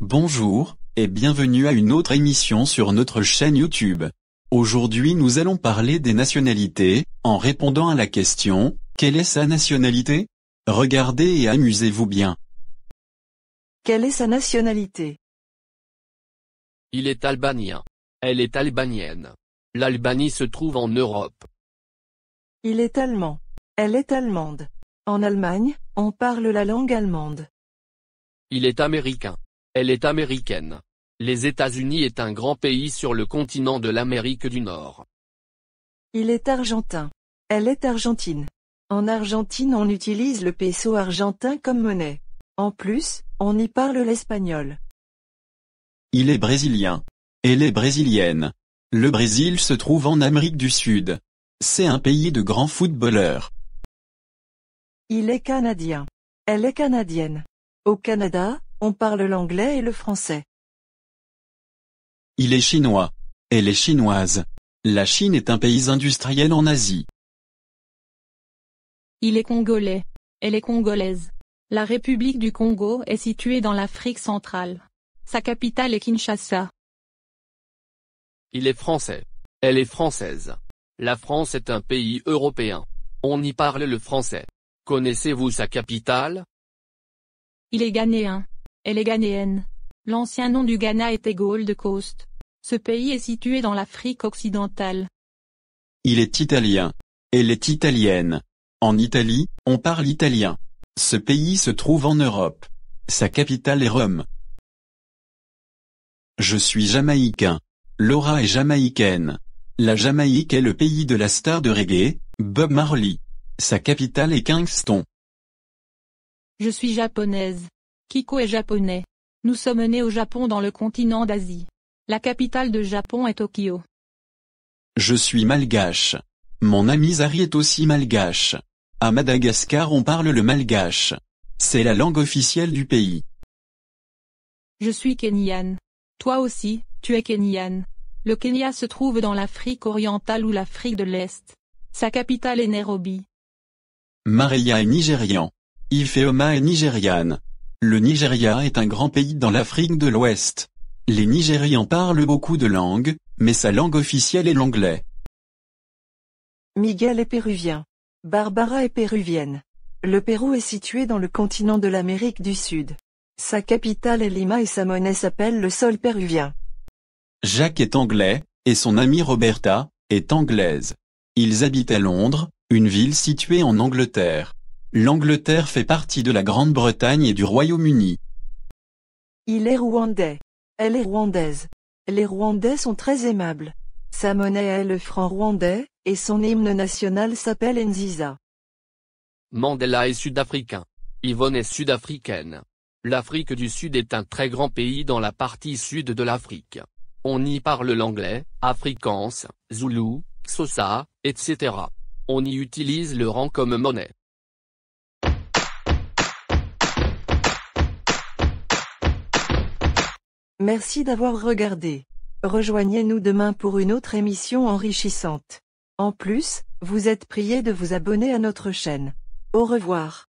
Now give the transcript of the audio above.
Bonjour, et bienvenue à une autre émission sur notre chaîne YouTube. Aujourd'hui nous allons parler des nationalités, en répondant à la question « Quelle est sa nationalité ?» Regardez et amusez-vous bien. Quelle est sa nationalité? Il est albanien. Elle est albanienne. L'Albanie se trouve en Europe. Il est allemand. Elle est allemande. En Allemagne, on parle la langue allemande. Il est américain. Elle est américaine. Les États-Unis est un grand pays sur le continent de l'Amérique du Nord. Il est argentin. Elle est argentine. En Argentine on utilise le peso argentin comme monnaie. En plus, on y parle l'espagnol. Il est brésilien. Elle est brésilienne. Le Brésil se trouve en Amérique du Sud. C'est un pays de grands footballeurs. Il est canadien. Elle est canadienne. Au Canada, on parle l'anglais et le français. Il est chinois. Elle est chinoise. La Chine est un pays industriel en Asie. Il est congolais. Elle est congolaise. La République du Congo est située dans l'Afrique centrale. Sa capitale est Kinshasa. Il est français. Elle est française. La France est un pays européen. On y parle le français. Connaissez-vous sa capitale? Il est ghanéen. Elle est ghanéenne. L'ancien nom du Ghana était Gold Coast. Ce pays est situé dans l'Afrique occidentale. Il est italien. Elle est italienne. En Italie, on parle italien. Ce pays se trouve en Europe. Sa capitale est Rome. Je suis jamaïcain. Laura est jamaïcaine. La Jamaïque est le pays de la star de reggae, Bob Marley. Sa capitale est Kingston. Je suis japonaise. Kiko est japonais. Nous sommes nés au Japon dans le continent d'Asie. La capitale de Japon est Tokyo. Je suis malgache. Mon ami Zari est aussi malgache. À Madagascar on parle le malgache. C'est la langue officielle du pays. Je suis kenyane. Toi aussi, tu es kenyane. Le Kenya se trouve dans l'Afrique orientale ou l'Afrique de l'Est. Sa capitale est Nairobi. Maria est nigérian. Ifeoma est nigériane. Le Nigeria est un grand pays dans l'Afrique de l'Ouest. Les Nigérians parlent beaucoup de langues, mais sa langue officielle est l'anglais. Miguel est péruvien. Barbara est péruvienne. Le Pérou est situé dans le continent de l'Amérique du Sud. Sa capitale est Lima et sa monnaie s'appelle le sol péruvien. Jacques est anglais, et son amie Roberta est anglaise. Ils habitent à Londres, une ville située en Angleterre. L'Angleterre fait partie de la Grande-Bretagne et du Royaume-Uni. Il est rwandais. Elle est rwandaise. Les Rwandais sont très aimables. Sa monnaie est le franc rwandais, et son hymne national s'appelle Nziza. Mandela est sud-africain. Yvonne est sud-africaine. L'Afrique du Sud est un très grand pays dans la partie sud de l'Afrique. On y parle l'anglais, afrikaans, zoulou, xhosa, etc. On y utilise le rand comme monnaie. Merci d'avoir regardé. Rejoignez-nous demain pour une autre émission enrichissante. En plus, vous êtes priés de vous abonner à notre chaîne. Au revoir.